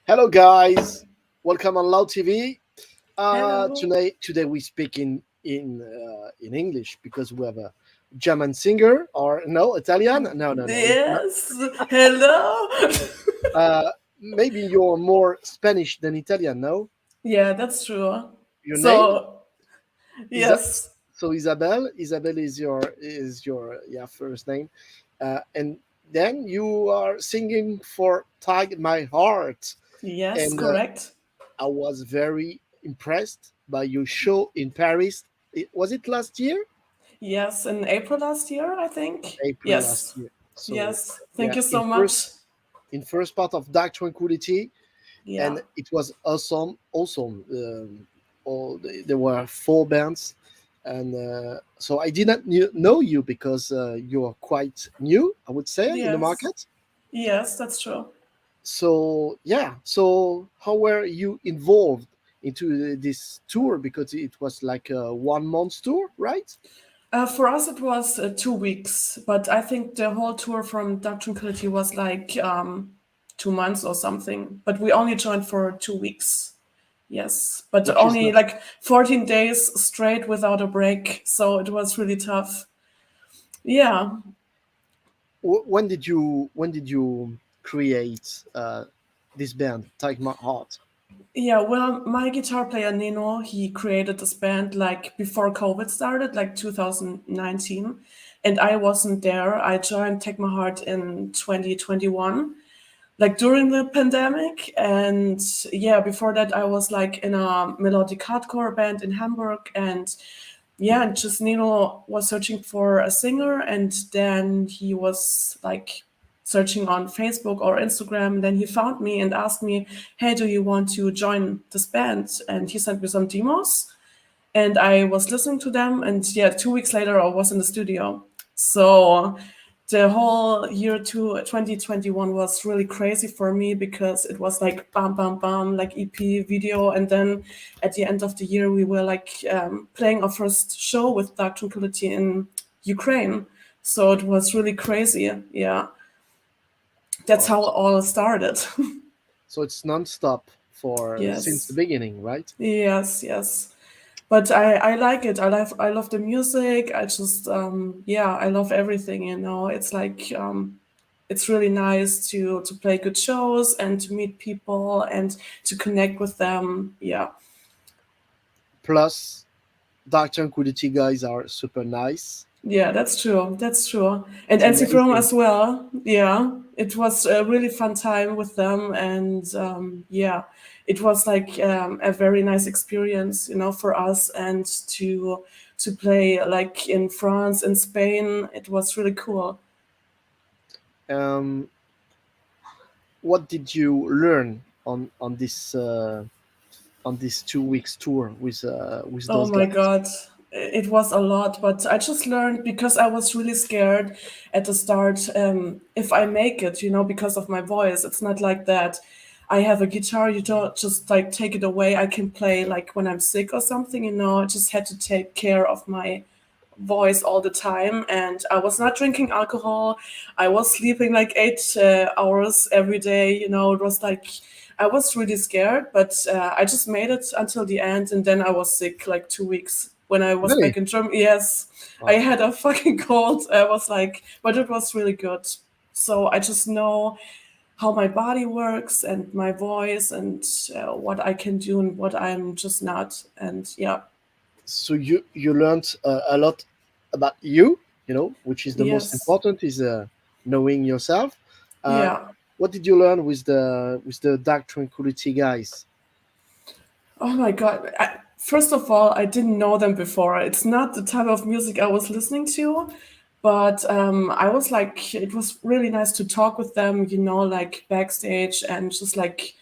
Hello, guys. Welcome on Loud TV. Hello. Today we speak in English because we have a German singer or no Italian. No. It's not. Yes. Hello. Maybe you're more Spanish than Italian. No, Yeah, that's true. your name So, is yes. so Isabel. Isabel is your first name, and then you are singing for "Tag My Heart," Yes, and correct. I was very impressed by your show in Paris. Was it last year? Yes, in April last year, I think. April last Yes. year. So Yes. Thank yeah, you in so first much. in first part of Dark Tranquility, Yeah. and it was awesome. Awesome. There were four bands, and so I did not know you because you are quite new, I would say, in the Yes. market. Yes, that's true. So yeah, so how were you involved into this tour? Because it was like a 1 month tour, right? For us, it was 2 weeks, but I think the whole tour from Dark Tranquility was like 2 months or something. But we only joined for 2 weeks. Yes, but Which is only not. like 14 days straight without a break. So it was really tough. Yeah. When did you create this band, Take My Heart? Yeah. Well, my guitar player, Nino, he created this band like before COVID started, like 2019. And I wasn't there. I joined Take My Heart in 2021, like during the pandemic. And yeah, before that, I was like in a melodic hardcore band in Hamburg. And yeah, and just Nino was searching for a singer, and then he was like searching on Facebook or Instagram, and then he found me and asked me, "Hey, do you want to join this band?" And he sent me some demos, and I was listening to them, and yeah, 2 weeks later I was in the studio. So the whole year to 2021 was really crazy for me because it was like bam bam bam, like EP video, and then at the end of the year we were like playing our first show with Dark Tranquility in Ukraine. So it was really crazy. Yeah, that's Oh, how it all started. so it's non-stop for since the Yes. beginning, right? Yes. But I like it. I love the music. I just yeah, I love everything. It's like it's really nice to play good shows and to meet people and to connect with them. Yeah, Plus, Dark Tranquility guys are super nice. yeah, that's true. That's true. And It's NC From amazing. as well. Yeah, it was a really fun time with them, and yeah, it was like a very nice experience, for us, and to play like in France and Spain. It was really cool. Um, what did you learn on this 2 weeks tour with Oh those my guys? God. It was a lot, but I just learned because I was really scared at the start if I make it, because of my voice. It's not like that. I have a guitar, you don't just like take it away. I can play like when I'm sick or something, I just had to take care of my voice all the time. And I was not drinking alcohol. I was sleeping like 8 hours every day. It was like I was really scared, but I just made it until the end. And then I was sick like 2 weeks when I was Really? back in Germany. Yes, I Wow. had a fucking cold. I was like, but it was really good. So I just know how my body works and my voice and what I can do and what I'm just not. And yeah, So you learned a lot about you, which is the most yes, important, is knowing yourself. Uh, yeah. what did you learn with the Dark Tranquility guys? Oh my God. First of all, I didn't know them before. It's not the type of music I was listening to, but I was like, it was really nice to talk with them, like backstage and just like,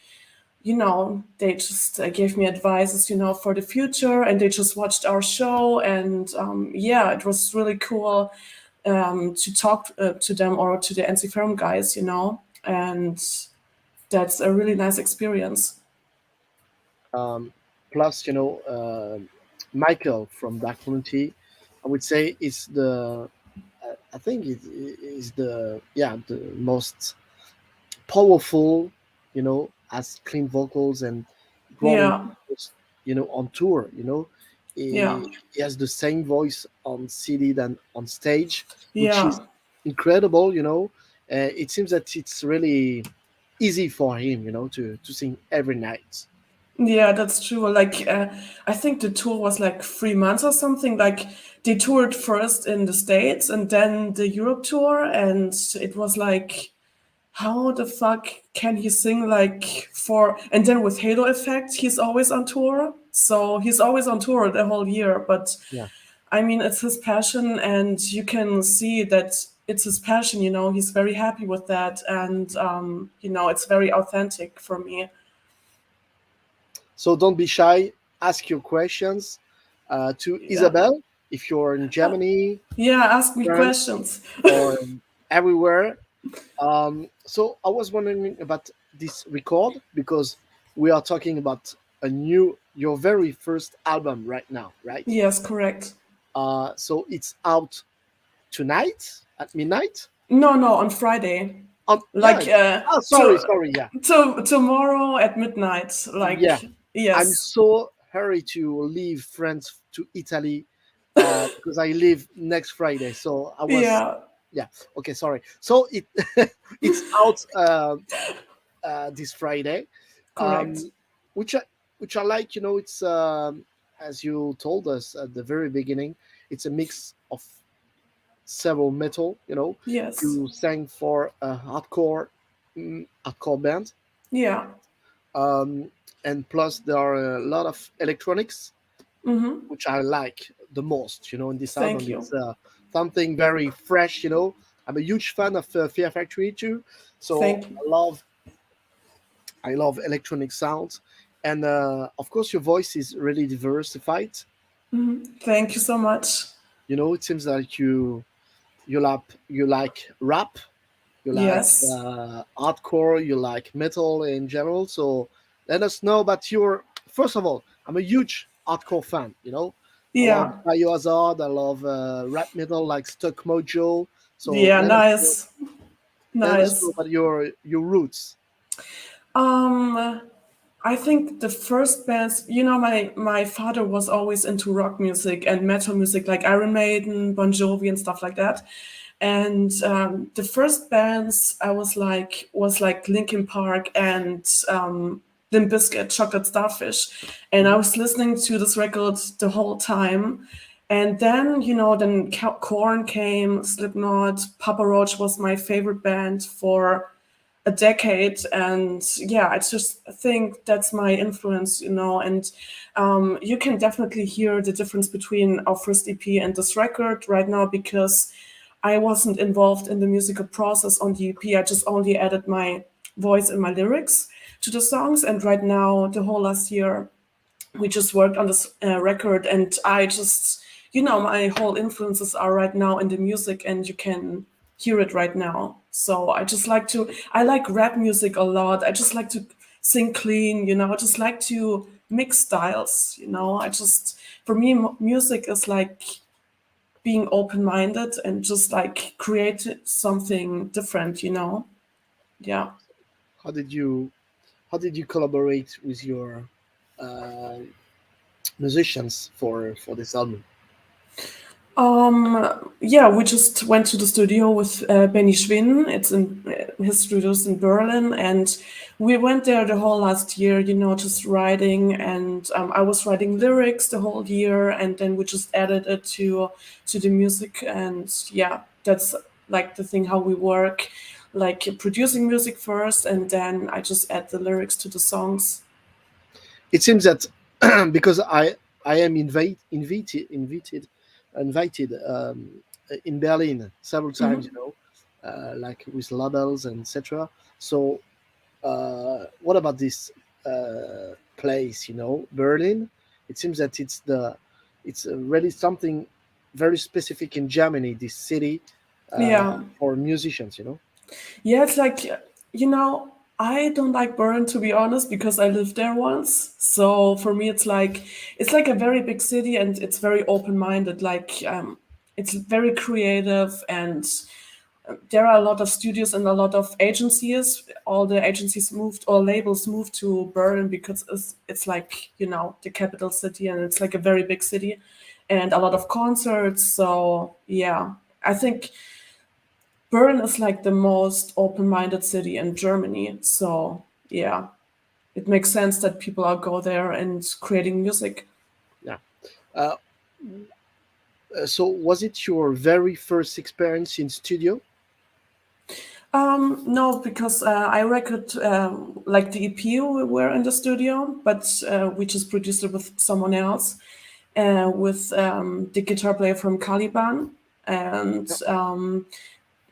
they just gave me advices, for the future, and they just watched our show. And yeah, it was really cool to talk to them or to the NC Firm guys, and that's a really nice experience. Um, Plus, Michael from Dark Tranquility, I would say is I think it is the most powerful, has clean vocals and growing Yeah. vocals, on tour. Yeah. He has the same voice on CD than on stage, which Yeah. is incredible. It seems that it's really easy for him, to sing every night. Yeah, that's true. Like, I think the tour was like 3 months or something. Like, they toured first in the States and then the Europe tour, and it was like, how the fuck can he sing like for? And then with Halo Effect, he's always on tour. So he's always on tour the whole year. But Yeah. I mean, it's his passion, and you can see that it's his passion. He's very happy with that, and it's very authentic for me. So don't be shy. Ask your questions to Yeah. Isabel if you're in Germany, Yeah, ask me France, questions. or everywhere. So I was wondering about this record because we are talking about your very first album right now, right? Yes, correct. So it's out tonight at midnight. No, no, on Friday. Yeah. Like Oh, sorry. Yeah, tomorrow at midnight. yeah. Like, I'm yes. so hurried to leave France to Italy because I leave next Friday. So I was, Yeah, yeah. Okay, sorry. So it's out this Friday, correct. um, which I like. It's as you told us at the very beginning. It's a mix of several metal. Yes. You sang for a hardcore band, Yeah. um, and plus there are a lot of electronics, Mm-hmm. which I like the most. In this Thank album, you. it's something very fresh. I'm a huge fan of Fear Factory too, so Thank you. I love electronic sounds, and of course your voice is really diversified. Thank you so much. It seems like you like rap, you like Yes. hardcore, you like metal in general. So let us know about your. First of all, I'm a huge hardcore fan. I love Yeah. Biohazard. I love rap metal like Stuck Mojo. So Yeah, nice. let us know Nice. about your roots. Um, I think the first bands, my father was always into rock music and metal music, like Iron Maiden, Bon Jovi, and stuff like that. And the first bands I was like Linkin Park and Limp Bizkit, Chocolate Starfish, and I Mhm. was listening to this record the whole time. And then, then Korn came, Slipknot, Papa Roach was my favorite band for a decade, and yeah, I just think that's my influence, and you can definitely hear the difference between our first EP and this record right now, because I wasn't involved in the musical process on the EP. I just only added my voice and my lyrics to the songs, and right now, the whole last year, we just worked on this record, and I just, my whole influences are right now in the music, and you can hear it right now. So I like rap music a lot. I just like to sing clean, I just like to mix styles, I just, for me, music is like being open-minded and just like create something different, yeah. How did you how did you collaborate with your uh, musicians for this album? Yeah, we just went to the studio with Benny Schwinn. It's in his studios in Berlin, and we went there the whole last year. Just writing, and I was writing lyrics the whole year, and then we just added it to the music, and yeah, that's like the thing how we work, like producing music first, and then I just add the lyrics to the songs. It seems that because I am invited in Berlin several times, like with labels and etc. So what about this place? Berlin. It seems that it's really something very specific in Germany. This city Yeah. for musicians. Yeah, it's like, I don't like Bern, to be honest, because I lived there once. So for me, it's like a very big city, and it's very open-minded. Like, it's very creative, and there are a lot of studios and a lot of agencies. All the agencies moved, or labels moved to Berlin because it's like, you know, the capital city, and it's like a very big city and a lot of concerts. So yeah, I think Berlin is like the most open-minded city in Germany. So yeah, it makes sense that people are go there and creating music. Yeah. Uh, so was it your very first experience in studio? No, because I record like the EP we were in the studio, but we just produced it with someone else, with the guitar player from Caliban, and Yeah.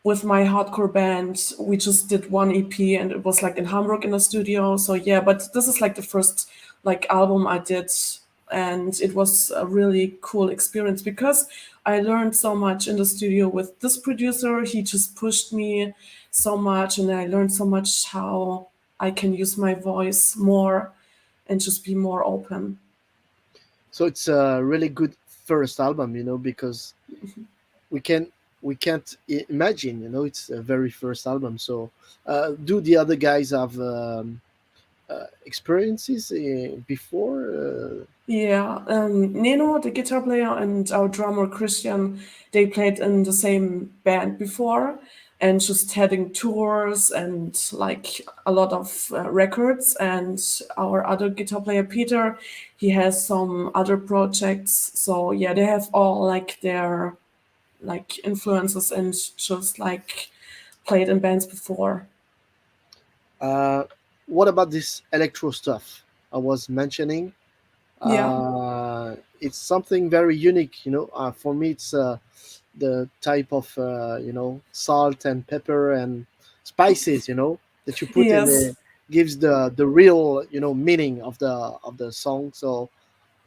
with my hardcore band, we just did one EP, and it was like in Hamburg in the studio. So yeah, but this is like the first like album I did, and it was a really cool experience because I learned so much in the studio with this producer. He just pushed me so much, and I learned so much how I can use my voice more and just be more open. So it's a really good first album, because we can we can't imagine, it's a very first album. So do the other guys have experiences before? Yeah, Neno, the guitar player, and our drummer Christian, they played in the same band before and just heading tours and like a lot of records. And our other guitar player Peter, he has some other projects. So yeah, they have all like their like influences and just like played in bands before. Uh, what about this electro stuff I was mentioning? Yeah. It's something very unique. For me, it's the type of salt and pepper and spices, that you put in Yes. the gives the real meaning of the song. So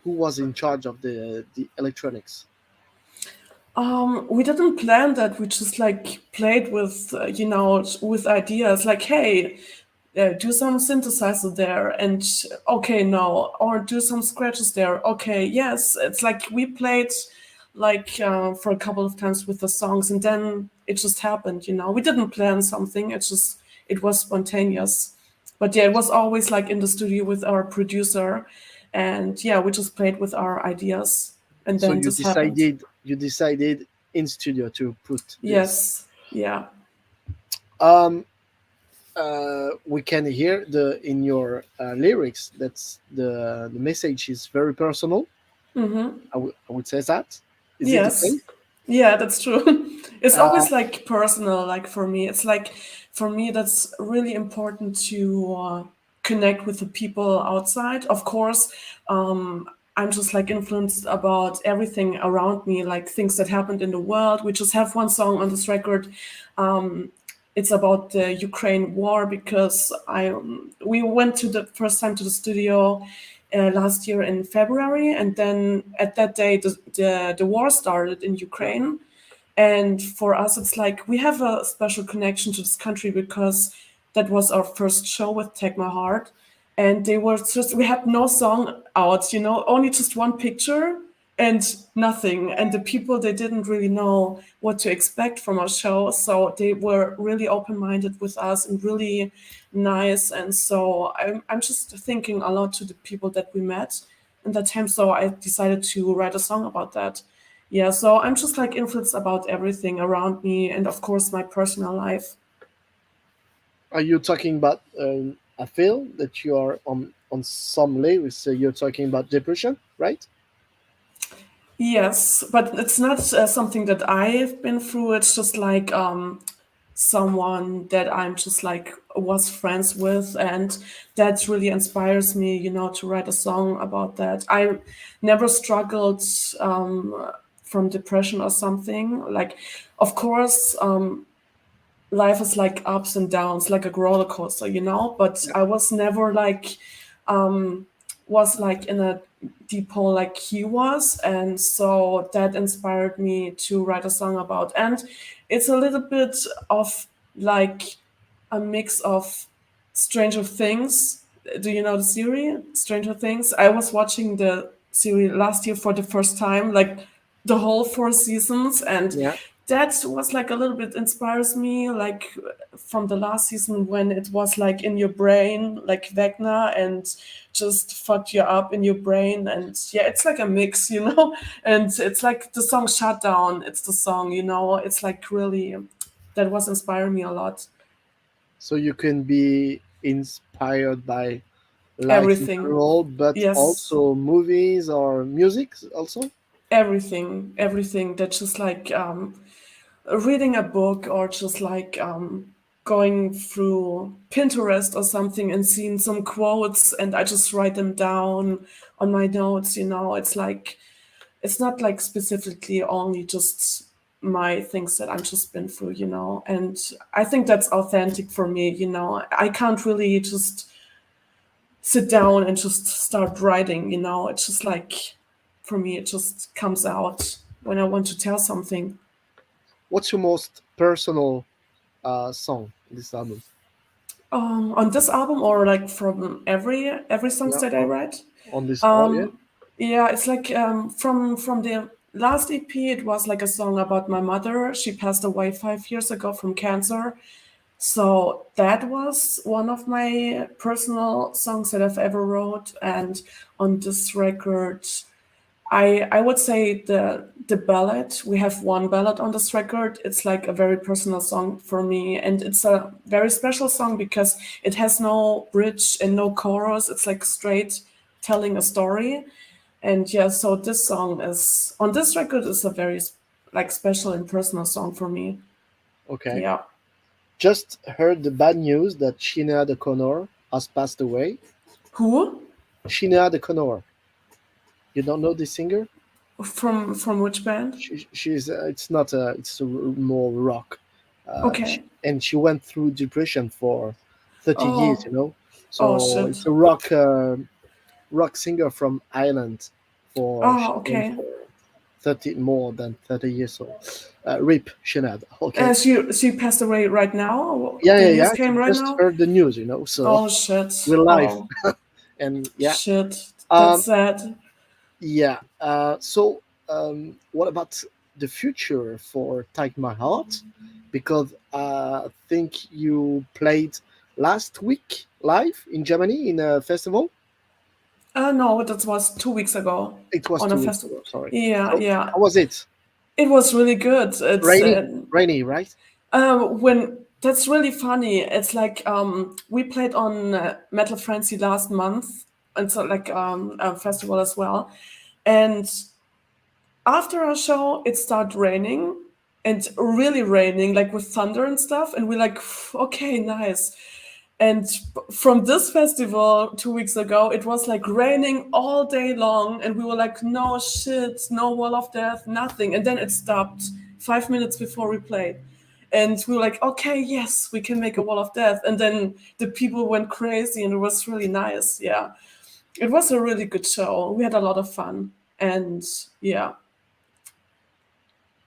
who was in charge of the electronics? We didn't plan that. We just like played with, with ideas. Like, hey, do some synthesizer there, and okay, no, or do some scratches there. Okay, yes. It's like we played like for a couple of times with the songs, and then it just happened. We didn't plan something. It was spontaneous. But yeah, it was always like in the studio with our producer, and yeah, we just played with our ideas, and So then this happened. you decided in studio to put this. Yes. Yeah. Um, we can hear the in your lyrics that's the message is very personal. I would say that. Is it the Yes. case? Yeah, that's true. It's Uh, always like personal, like for me. It's like for me that's really important to connect with the people outside. Of course, I'm just like influenced about everything around me, like things that happened in the world. We just have one song on this record. It's about the Ukraine war because we went to the first time to the studio last year in February, and then at that day the war started in Ukraine, and for us it's like we have a special connection to this country because that was our first show with Take My Heart, and they were just we had no song out, only just one picture and nothing, and the people they didn't really know what to expect from our show, so they were really open-minded with us and really nice. And so I'm just thinking a lot to the people that we met in that time, so I decided to write a song about that. Yeah, so I'm just like influenced about everything around me and of course my personal life. are you talking about? I feel that you are on some lyrics. So you're talking about depression, right? Yes, but it's not something that I've been through. It's just like someone that I'm just like was friends with, and that really inspires me, to write a song about that. I never struggled from depression or something. Like, of course, life is like ups and downs, like a roller coaster, But Yeah. I was never like was like in a deep hole like he was, and so that inspired me to write a song about. And it's a little bit of like a mix of Stranger Things. Do you know the series Stranger Things? I was watching the series last year for the first time, like the whole 4 seasons, and Yeah. that was like a little bit inspires me, like from the last season when it was like in your brain, like Wagner, and just fucked you up in your brain. And yeah, it's like a mix, you know. And it's like the song Shut Down. It's the song, you know. It's like really that was inspiring me a lot. So you can be inspired by life in Everything, general, but yes, also movies or music also. everything that just like reading a book or just like going through Pinterest or something and seeing some quotes and I just write them down on my notes, you know. It's like it's not like specifically only just my things that I've just been through, you know. And I think that's authentic for me, you know. I can't really just sit down and just start writing, you know. It's just like for me it just comes out when I want to tell something. What's your most personal song in this album? On this album or like from every songs Yeah, that I write. on this all, yeah. Um, yeah, it's like from the last EP, it was like a song about my mother. She passed away 5 years ago from cancer. So that was one of my personal songs that I've ever wrote. And on this record, I would say the ballad. We have one ballad on this record. It's like a very personal song for me, and it's a very special song because it has no bridge and no chorus. It's like straight telling a story. And yeah, so this song is on this record is a very like special and personal song for me. Okay. Yeah. Just heard the bad news that Sinead O'Connor has passed away. Who? Sinead O'Connor. You don't know this singer? From which band? She's it's not a it's a more rock, Okay. and she went through depression for 30 years. Oh, You know, oh so shit. it's a rock singer from Ireland. For she Oh, went okay. for 30 more than 30 years. So, rip Sinead. Okay. She passed away right now. Yeah, The yeah, news yeah. came right Just now. heard the news. You know, so Oh shit. we're live, Oh and yeah. shit. That's Um, sad. Yeah. So, what about the future for Take My Heart? Because I think you played last week live in Germany in a festival. No, that was 2 weeks ago It was on a 2 weeks festival. ago. Sorry. Yeah, So, yeah. how was it? It was really good. It's Rainy, right? when that's really funny. It's like we played on Metal Frenzy last month, and so like a festival as well. And after our show, it started raining and really raining, like with thunder and stuff. And we're like, okay, nice. And from this festival 2 weeks ago, it was like raining all day long. And we were like, no shit, no wall of death, nothing. And then it stopped 5 minutes before we played. And we were like, okay, yes, we can make a wall of death. And then the people went crazy and it was really nice. Yeah. It was a really good show. We had a lot of fun. And yeah.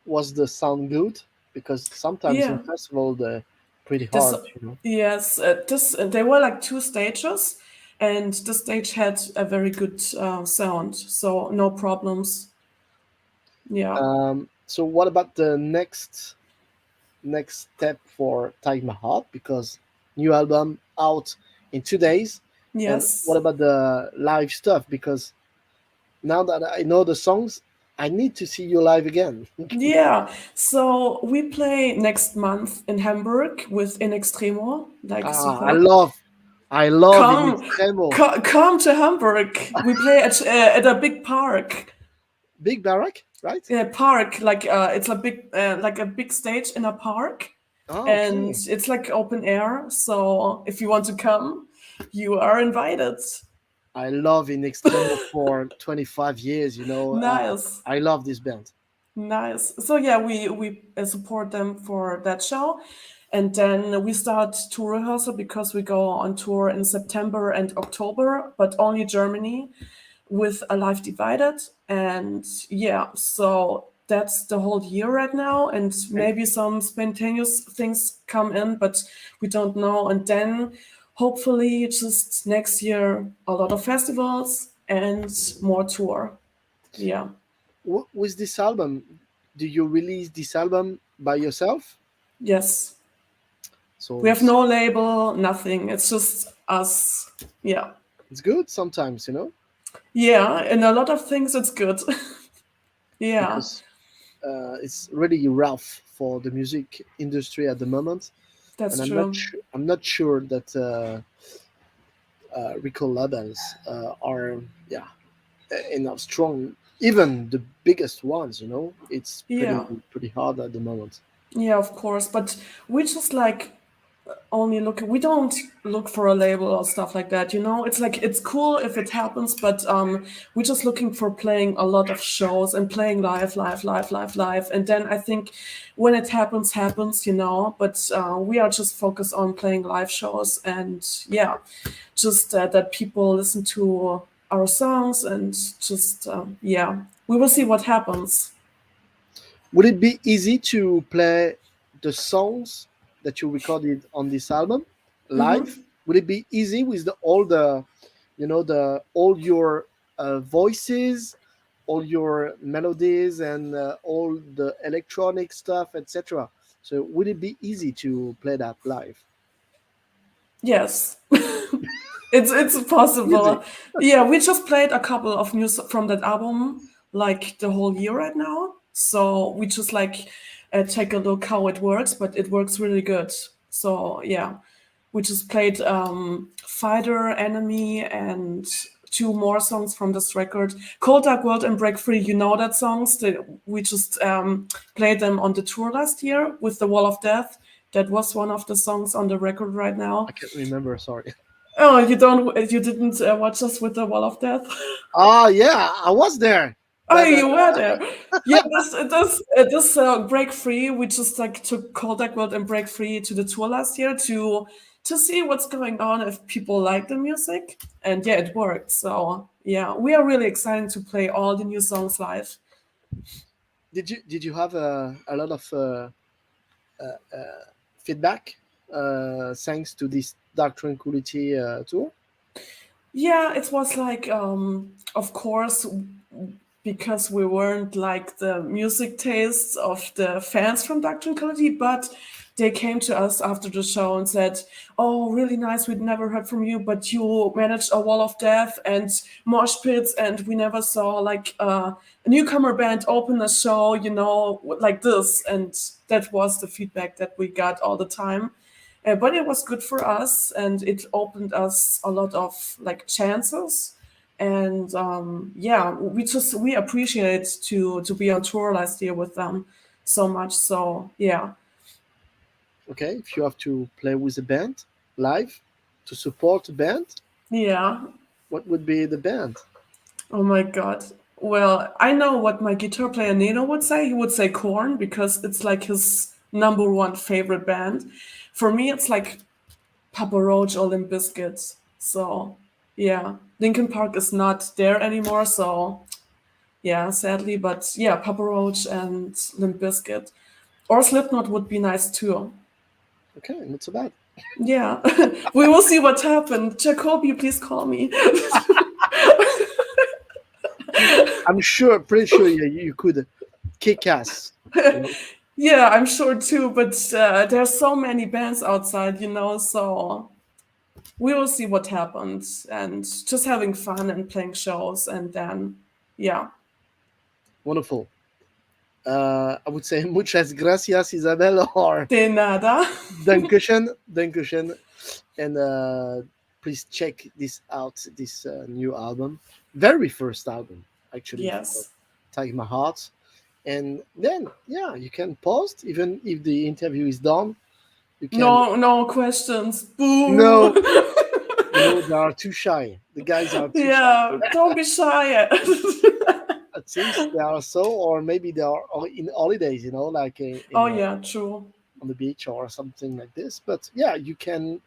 Was the sound good? Because sometimes in Yeah. festival they're pretty This, hard, you know. yes, this there were like two stages, and the stage had a very good sound, so no problems. Yeah. So, what about the next step for Take My Heart? Because new album out in 2 days. And what Yes. about the live stuff? Because now that I know the songs, I need to see you live again. Yeah. So we play next month in Hamburg with In Extremo, like Ah, support. I love In Come, Extremo. come to Hamburg. We play at a big park. Big Barrack, right? Yeah, park like it's a big like a big stage in a park, Oh, and okay. it's like open air. So if you want to come, you are invited. I love In Extremo for 25 years, you know. Nice, I love this band. nice. So yeah, we support them for that show, and then we start to rehearsal because we go on tour in September and October, but only Germany with a life divided. And yeah, so that's the whole year right now, and And maybe some spontaneous things come in, but we don't know. And then hopefully just next year a lot of festivals and more tour. Yeah. with this album, do you release this album by yourself? Yes. So We have no label, nothing. It's just us. Yeah. it's good sometimes, Yeah, in a lot of things it's good. Yeah, because it's really rough for the music industry at the moment, and that's true. I'm not sure that record labels are, yeah, enough strong. Even the biggest ones, it's Yeah. pretty hard at the moment. Yeah, of course. But we just like only look we don't look for a label or stuff like that, it's like it's cool if it happens, but we're just looking for playing a lot of shows and playing live, and then I think when it happens, but we are just focused on playing live shows, and yeah, just that people listen to our songs, and just yeah, we will see what happens. Would it be easy to play the songs that you recorded on this album live? Would it be easy with all your voices, all your melodies, and all the electronic stuff, etc.? So would it be easy to play that live? Yes. It's Easy. possible. Yeah, we just played a couple of from that album like the whole year right now. So we just like take a look how it works, but it works really good. So yeah, we just played Fighter, Enemy, and two more songs from this record. Cold Dark World and Break Free, you know that songs. We just played them on the tour last year with The Wall of Death. That was one of the songs on the record right now. I can't remember. Sorry. Oh, you didn't watch us with The Wall of Death? Oh yeah, I was there, Oh, but you were there. Yeah, this Break Free. We just like took Kodak World and Break Free to the tour last year to see what's going on, if people like the music, and yeah, it worked. So yeah, we are really excited to play all the new songs live. did you have a lot of feedback thanks to this Dark Tranquility tour? Yeah, it was like, of course, because we weren't like the music tastes of the fans from Dark Tranquility, but they came to us after the show and said, "Oh, really nice. We'd never heard from you, but you managed a Wall of Death and mosh pits, and we never saw like a newcomer band open a show, like this." And that was the feedback that we got all the time. But it was good for us, and it opened us a lot of like chances. And yeah, we appreciate to be on tour last year with them so much. So yeah, Okay, if you have to play with a band live to support a band, yeah. what would be the band? Oh my god. Well, I know what my guitar player Nino would say. He would say Korn because it's like his number one favorite band. For me, it's like Papa Roach or Limp Bizkit. So yeah, Linkin Park is not there anymore. So yeah, sadly, but yeah, Papa Roach and Limp Bizkit or Slipknot would be nice too. Okay, not so bad. Yeah, we will see what happened. Jacoby, please call me. I'm sure, pretty sure you could kick ass. You know? Yeah, I'm sure too, but there's so many bands outside, so we will see what happens, and just having fun and playing shows, and then yeah. Wonderful. I would say muchas gracias, Isabel, or De nada. Dankeschön, and please check this out. This new album, very first album actually for Yes. Tag My Heart, and then yeah, you can post even if the interview is done. You can No questions. Boo. no, they are too shy. The guys are too shy. Yeah, don't be shy. It seems they are so, or maybe they are in holidays. Like Oh in yeah, true. on the beach or something like this. But yeah, you can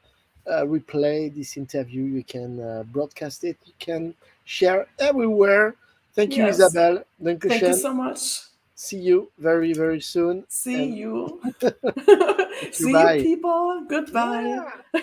replay this interview. You can broadcast it. You can share everywhere. Thank you, Yes. Isabel. Thank you Dankeschön. so much. See you very, very soon. See And you. thank you. See you, Bye. people. Goodbye. Yeah.